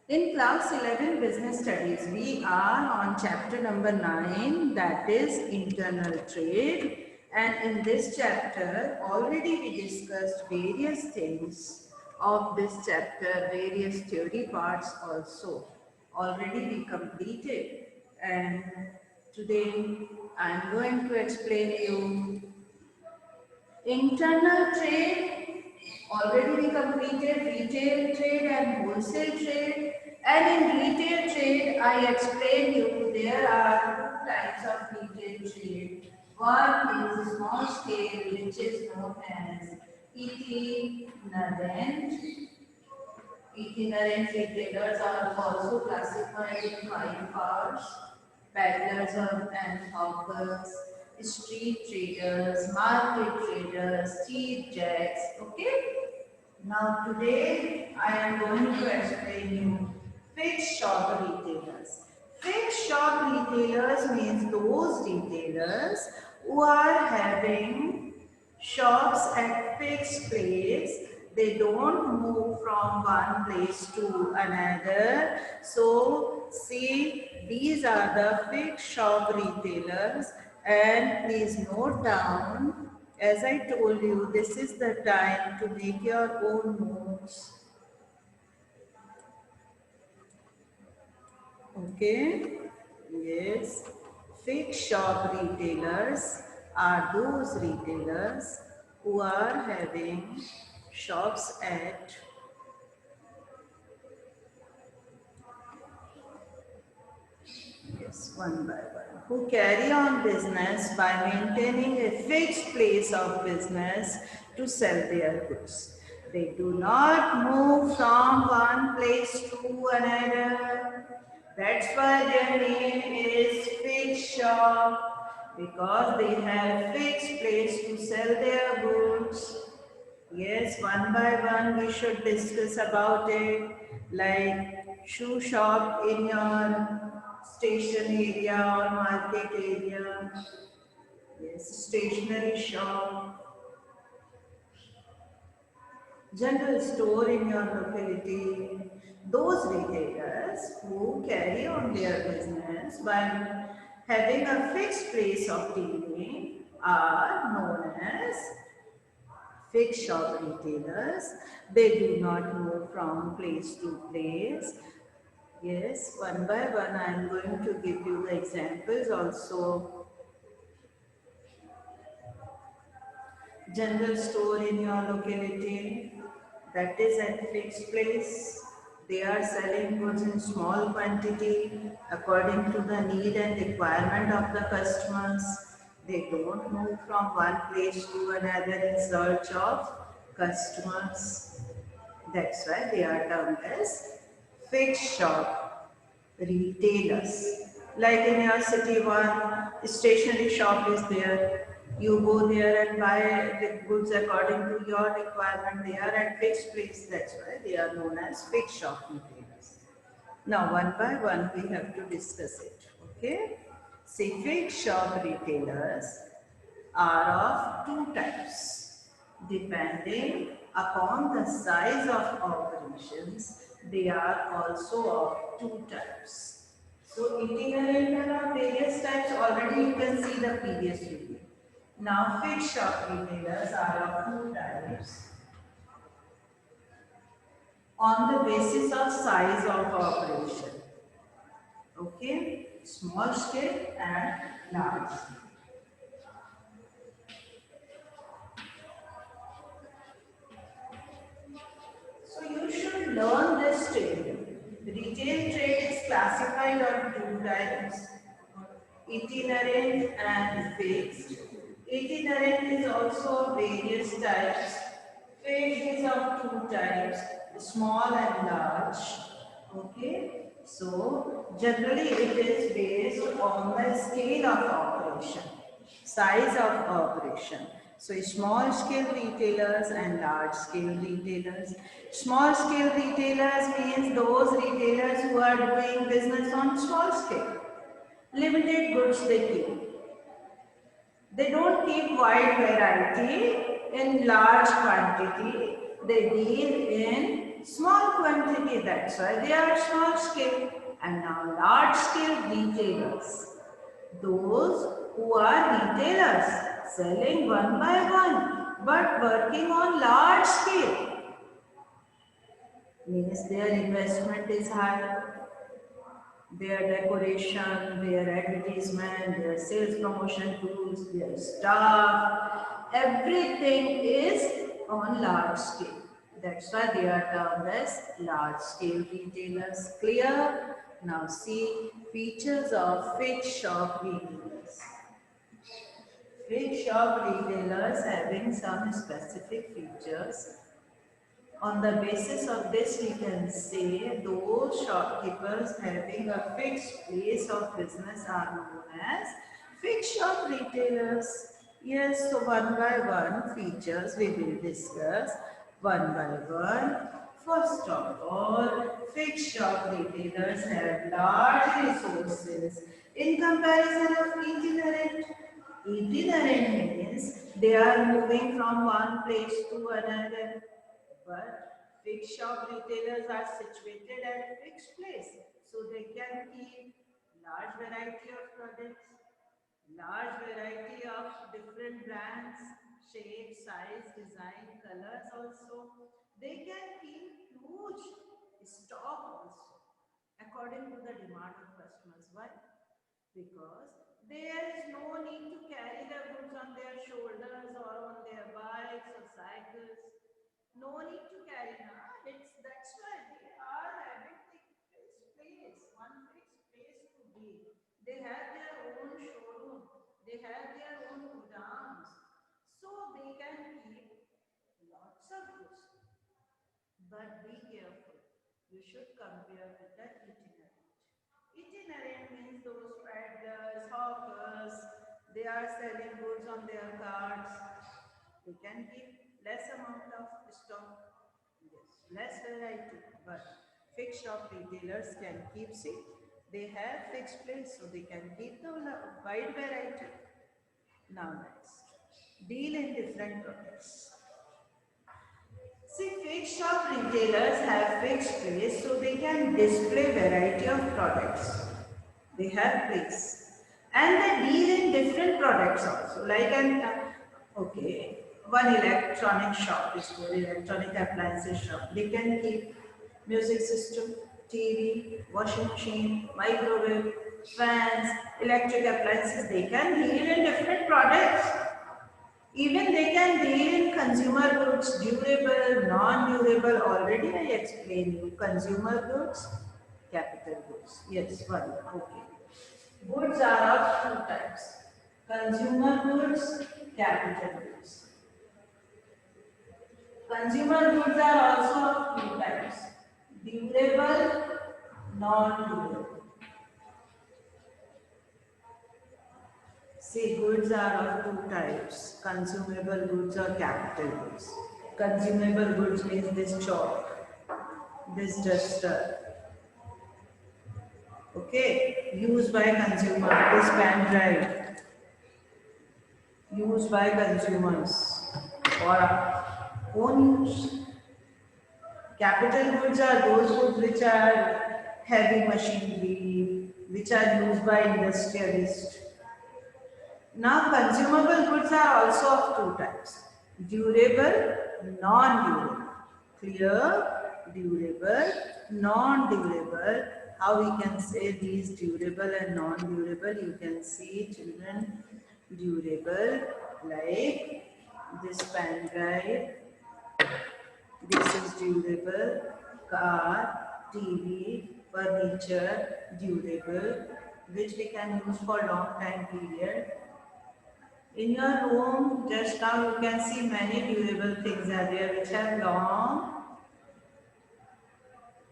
In class 11 business studies, we are on chapter number 9, that is internal trade. And in this chapter, already we discussed various things of this chapter, various theory parts also. Already we completed. And today I am going to explain you internal trade. Already we completed retail trade and wholesale trade. And in retail trade, I explained you there are two types of retail trade. One is small scale, which is known as itinerant. Itinerant retailers are also classified in five parts: peddlers and hawkers, street traders, market traders, cheap jacks. Okay? Now today I am going to explain you fixed shop retailers. Fixed shop retailers means those retailers who are having shops at fixed place. They don't move from one place to another. So see, these are the fixed shop retailers, and please note down, as I told you, this is the time to make your own notes. Okay? Yes. Fixed shop retailers are those retailers who are having shops at one by one, who carry on business by maintaining a fixed place of business to sell their goods. They do not move from one place to another. That's why their name is fixed shop, because they have fixed place to sell their goods. Yes, one by one we should discuss about it, like shoe shop in your station area or market area. Yes, stationery shop, general store in your locality. Those retailers who carry on their business by having a fixed place of dealing are known as fixed shop retailers. They do not move from place to place. Yes, one by one I am going to give you the examples also. General store in your locality, that is at fixed place. They are selling goods in small quantity according to the need and requirement of the customers. They don't move from one place to another in search of customers. That's why they are termed as fixed shop retailers. Like in your city, one stationery shop is there. You go there and buy the goods according to your requirement. They are at fixed place. That's why they are known as fixed shop retailers. Now, one by one, we have to discuss it. Okay? See, fixed shop retailers are of two types. Depending upon the size of operations, they are also of two types. So, itinerant are various types. Already you can see the previous video. Now, fixed shop retailers are of two types on the basis of size of operation. Okay, small scale and large scale. So you should learn this trade. Retail trade is classified on two types: itinerant and fixed. Itinerant is also various types. Fixed is of two types: small and large. Okay, so generally it is based on the scale of operation, size of operation. So small scale retailers and large scale retailers. Small scale retailers means those retailers who are doing business on small scale. Limited goods they keep. They don't keep wide variety in large quantity. They deal in small quantity, that's why they are small scale. And now large scale retailers, those who are retailers selling one by one but working on large scale, means their investment is high, their decoration, their advertisement, their sales promotion tools, their staff, everything is on large scale. That's why they are termed as large scale retailers. Clear? Now see features of fixed shop retailers. Fixed shop retailers having some specific features. On the basis of this, we can say those shopkeepers having a fixed place of business are known as fixed shop retailers. Yes, so one by one features we will discuss one by one. First of all, fixed shop retailers have large resources in comparison of itinerant. Itinerant means they are moving from one place to another. But fixed shop retailers are situated at a fixed place, so they can keep large variety of products, large variety of different brands, shape, size, design, colors also. They can keep huge stock also according to the demand of customers. Why? Because there is no need to carry the goods on their shoulders or on their bikes or cycles. No need to carry now. That's why they are having the fixed place, one fixed place to be. They have their own showroom. They have their own godowns. So they can keep lots of goods. But be careful. You should compare with the itinerant. Itinerant means those peddlers, hawkers, they are selling goods on their carts. They can keep less amount of stock, yes, less variety, but fixed shop retailers can keep, see, they have fixed place, so they can keep the wide variety. Now next, deal in different products. See, fixed shop retailers have fixed place, so they can display variety of products. They have place. And they deal in different products also. Like okay, one electronic shop is for electronic appliances shop. They can keep music system, TV, washing machine, microwave, fans, electric appliances. They can deal in different products. Even they can deal in consumer goods, durable, non-durable. Already I explained you. Consumer goods, capital goods. Yes, one. Okay. Goods are of two types. Consumer goods, capital goods. Consumer goods are also of two types. Durable, non-durable. See, goods are of two types, consumable goods or capital goods. Consumable goods means this chalk, this duster, okay, used by consumer, this pen drive, used by consumers for own use. Capital goods are those goods which are heavy machinery, which are used by industrialists. Now, consumable goods are also of two types, durable, non-durable. Clear? Durable, non-durable. How we can say these durable and non-durable? You can see, children, durable, like this pen drive, this is durable, car, TV, furniture, durable, which we can use for long time period. In your room, just now you can see many durable things are there which have long,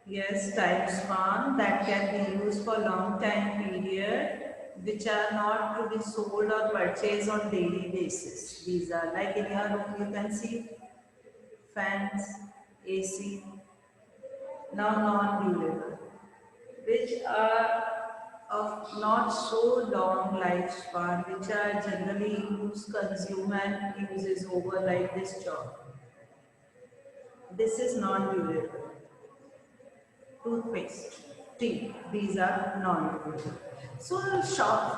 yes, time span that can be used for long time period, which are not to be sold or purchased on daily basis. These are like in your room you can see fans, AC, now non-durable, which are of not so long lifespan, which are generally used, consumed and use is over like this job. This is non-durable. toothpaste, tea. These are non-durable. So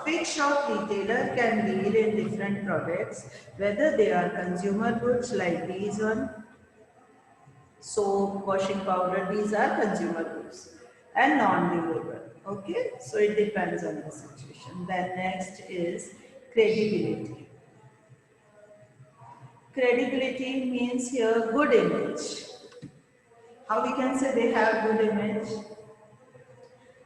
fixed shop retailer can deal in different products, whether they are consumer goods like these one, soap, washing powder, these are consumer goods and non-durable. Okay, so it depends on the situation. Then next is credibility. Credibility means here good image. How we can say they have good image?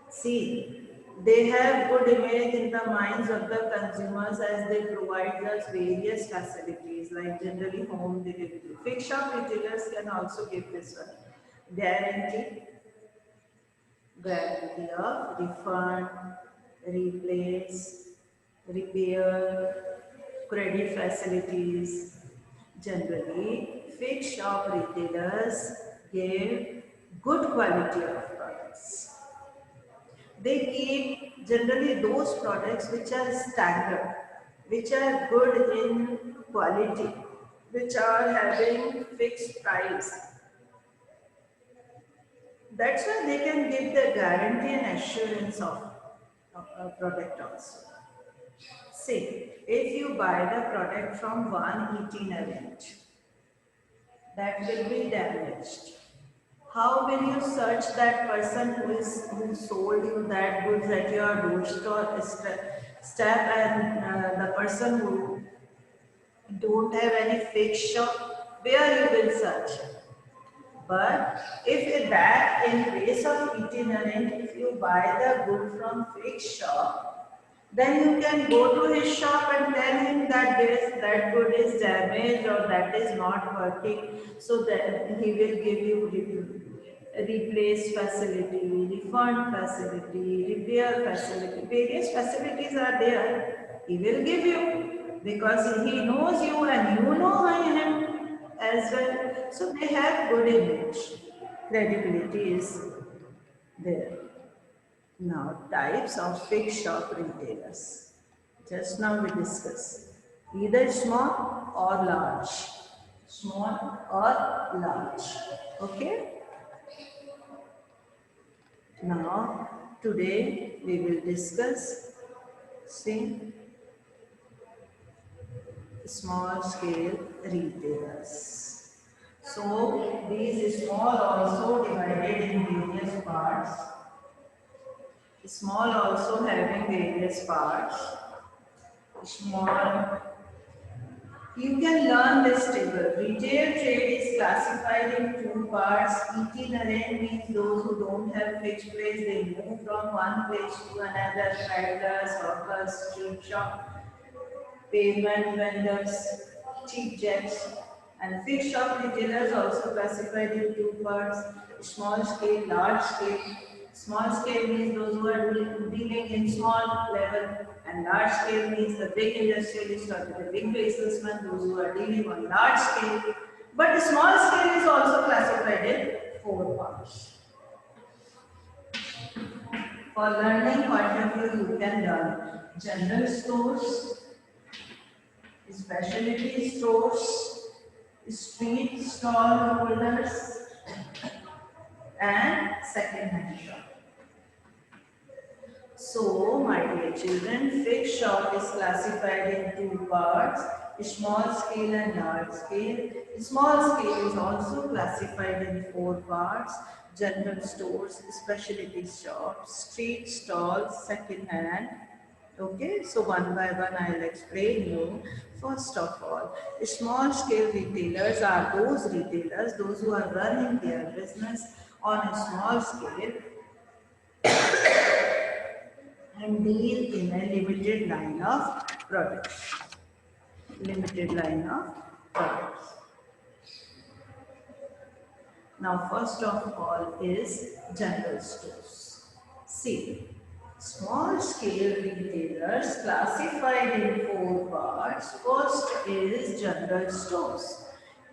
See, they have good image in the minds of the consumers as they provide us various facilities like generally home delivery. Fixed shop retailers can also give this one. Guarantee, guarantee of refund, replace, repair, credit facilities. Generally, fixed shop retailers give good quality of products. They keep generally those products which are standard, which are good in quality, which are having fixed price. That's why they can give the guarantee and assurance of a product also. Say, if you buy the product from one itinerant, that will be damaged. How will you search that person who sold you that goods at your doorstep step and the person who don't have any fixed shop, where you will search? But if that in case of itinerant, if you buy the good from fixed shop, then you can go to his shop and tell him that that good is damaged or that is not working. So that he will give you replace facility, refund facility, repair facility. Various facilities are there. He will give you because he knows you and you know him as well. So they have good image. Credibility is there. Now, types of fixed shop retailers. Just now we discussed either small or large. Small or large. Okay. Now, today we will discuss small scale retailers. So, these small also divided in various parts. Small also having various parts. Small. You can learn this table. Retail trade is classified in two parts. Itinerant means those who don't have fixed place. They move from one place to another. Peddlers, hawkers, street shop, pavement vendors, cheap jets. And fixed shop retailers also classified in two parts. Small scale, large scale. Small scale means those who are dealing in small level, and large scale means the big industrialists or the big businessmen, those who are dealing on large scale. But the small scale is also classified in four parts. For learning point of view, you can learn general stores, specialty stores, street stall holders, and second-hand shop. So, my dear children, fixed shop is classified in two parts, small scale and large scale. Small scale is also classified in four parts, general stores, specialty shops, street stalls, second hand. Okay, so one by one I will explain you. First of all, small scale retailers are those retailers, those who are running their business on a small scale and deal in a limited line of products. Limited line of products. Now, first of all is general stores. See, small scale retailers classified in four parts. First is general stores.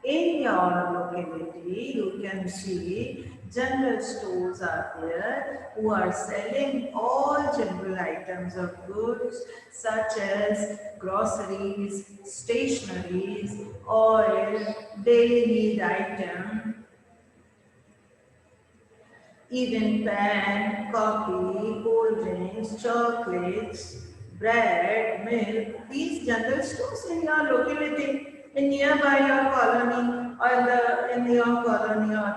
In your locality, you can see general stores are there who are selling all general items of goods such as groceries, stationeries, oil, daily need item. Even pen, coffee, cold drinks, chocolates, bread, milk, these general stores in your locality, in nearby your colony or in your colony or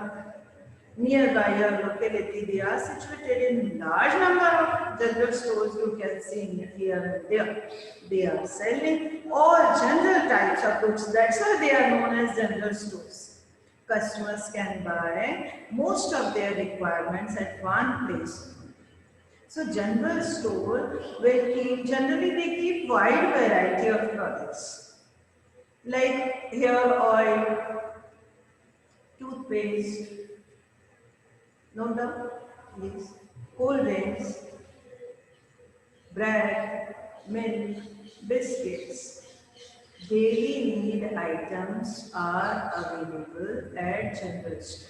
nearby your locality, they are situated in large number of general stores you can see here and there. They are selling all general types of goods. That's why they are known as general stores. Customers can buy most of their requirements at one place. So general store will keep, generally they keep wide variety of products like hair oil, toothpaste, no doubt, yes, cold drinks, bread, milk, biscuits. Daily need items are available at general stores.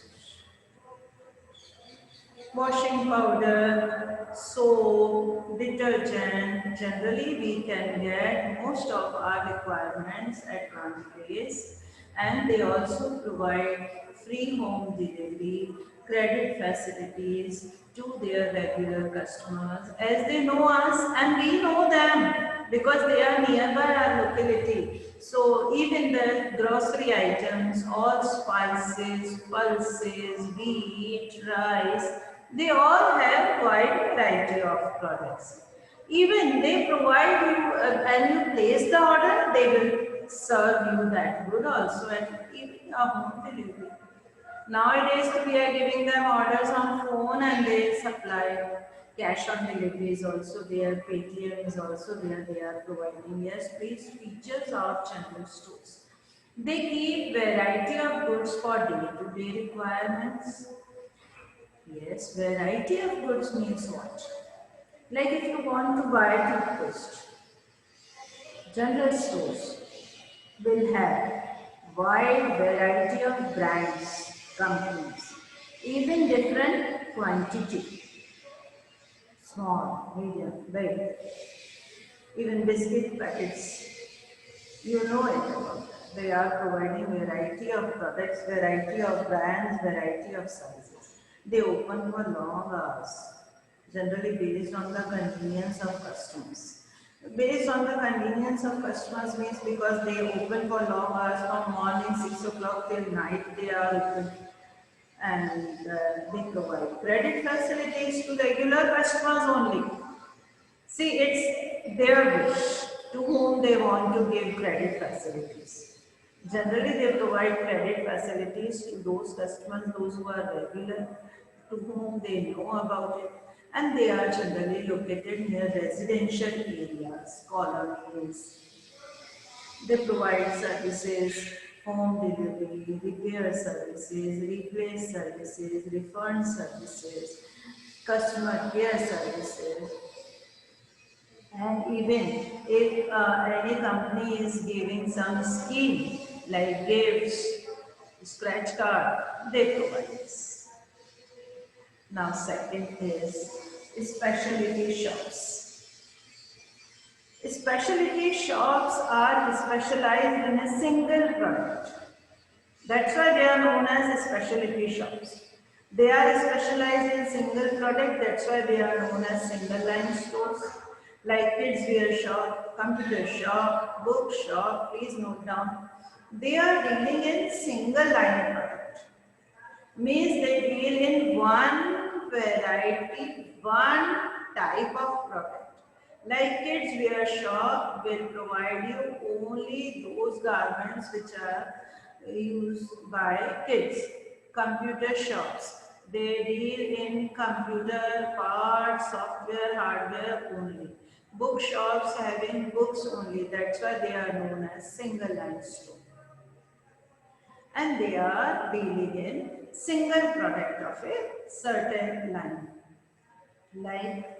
Washing powder, soap, detergent. Generally, we can get most of our requirements at one place, and they also provide free home delivery, credit facilities to their regular customers as they know us and we know them because they are nearby our locality. So even the grocery items, all spices, pulses, wheat, rice, they all have wide variety of products. Even they provide you, when you place the order, they will serve you that good also at even a home delivery. Nowadays, we are giving them orders on phone and they supply cash on delivery is also there, Paytm is also there, they are providing. Yes, these features of general stores. They keep variety of goods for day-to-day requirements. Yes, variety of goods means what? Like if you want to buy toothpaste, general stores will have wide variety of brands, companies, even different quantity, small, medium, big, even biscuit packets. You know it about that. They are providing variety of products, variety of brands, variety of sizes. They open for long hours, generally based on the convenience of customers. Based on the convenience of customers means because they open for long hours from morning 6 o'clock till night they are open and they provide credit facilities to regular customers only. See, it's their wish to whom they want to give credit facilities. Generally, they provide credit facilities to those customers, those who are regular, to whom they know about it, and they are generally located near residential areas, colonies. They provide services, home delivery, repair services, replace services, refund services, customer care services, and even if any company is giving some scheme like gifts, scratch card, they provide this. Now second is specialty shops. Specialty shops are specialized in a single product. That's why they are known as specialty shops. They are specialized in single product, that's why they are known as single line stores. Like kids wear shop, computer shop, book shop, please note down. They are dealing in single line product. Means they deal in one variety, one type of product. Like kids wear shop will provide you only those garments which are used by kids. Computer shops, they deal in computer parts, software, hardware only. Bookshops having books only, that's why they are known as single line store. And they are dealing in single product of a certain line. Like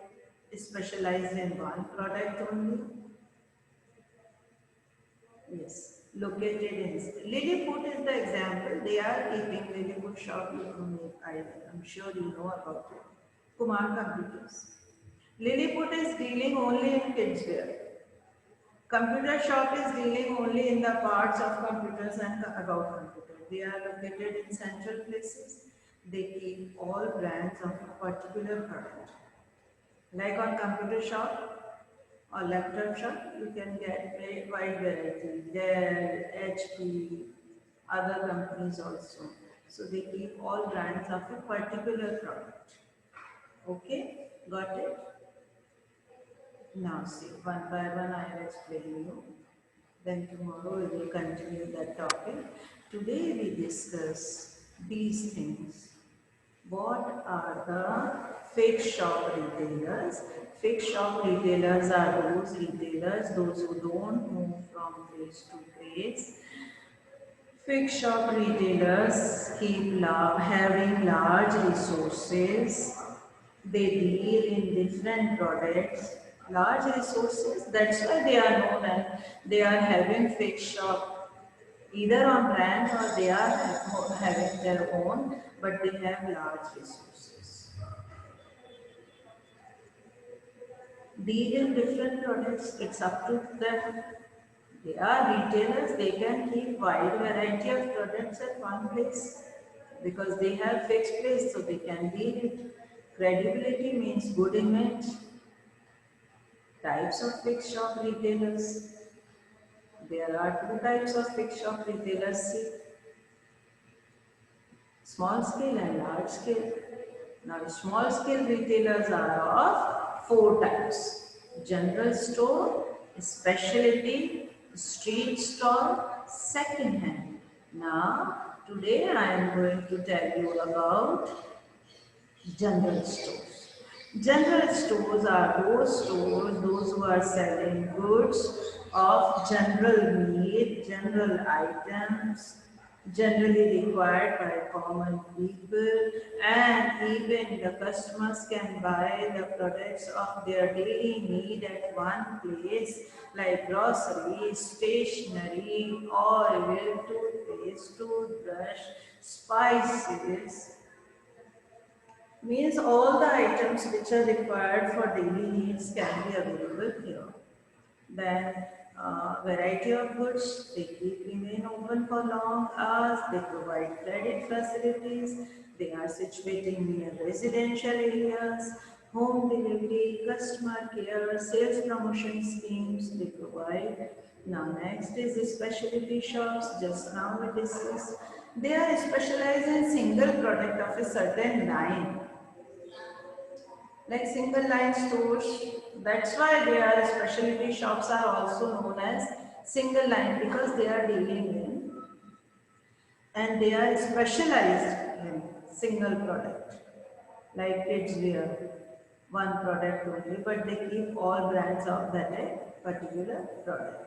specialized in one product only. Yes, located in Lilliput is the example. They are keeping Lilliput shop. I'm sure you know about it. Kumar Computers. Lilliput is dealing only in kids wear. Computer shop is dealing only in the parts of computers and about computers. They are located in central places. they keep all brands of a particular product. Like on computer shop or laptop shop, you can get a wide variety. Dell, HP, other companies also. So they keep all brands of a particular product. Okay, got it? Now see, one by one I will explain you. Then tomorrow we will continue that topic. Today we discuss these things. What are the fixed shop retailers? Fixed shop retailers are those retailers, those who don't move from place to place. Fixed shop retailers keep having large resources. They deal in different products, large resources. That's why they are known and they are having fixed shop either on brand or they are having their own, but they have large resources. Deal in different products, it's up to them. They are retailers, they can keep wide variety of products at one place because they have fixed place, so they can deal it. Credibility means good image. Types of fixed shop retailers. There are two types of fixed shop retailers. See, small scale and large scale. Now, small scale retailers are of four types: general store, specialty, street stall, second hand. Now, today I am going to tell you about general stores. General stores are those stores, those who are selling goods of general need, general items, generally required by common people, and even the customers can buy the products of their daily need at one place, like groceries, stationery, oil, toothpaste, toothbrush, spices, means all the items which are required for daily needs can be available here. Then variety of goods, they keep remain open for long hours, they provide credit facilities, they are situated near residential areas, home delivery, customer care, sales promotion schemes they provide. Now next is the specialty shops, just now we discussed. They are specialized in single product of a certain line, like single line stores. That's why they are specialty shops are also known as single line because they are dealing in and they are specialized in single product, like kids wear one product only, but they keep all brands of that particular product.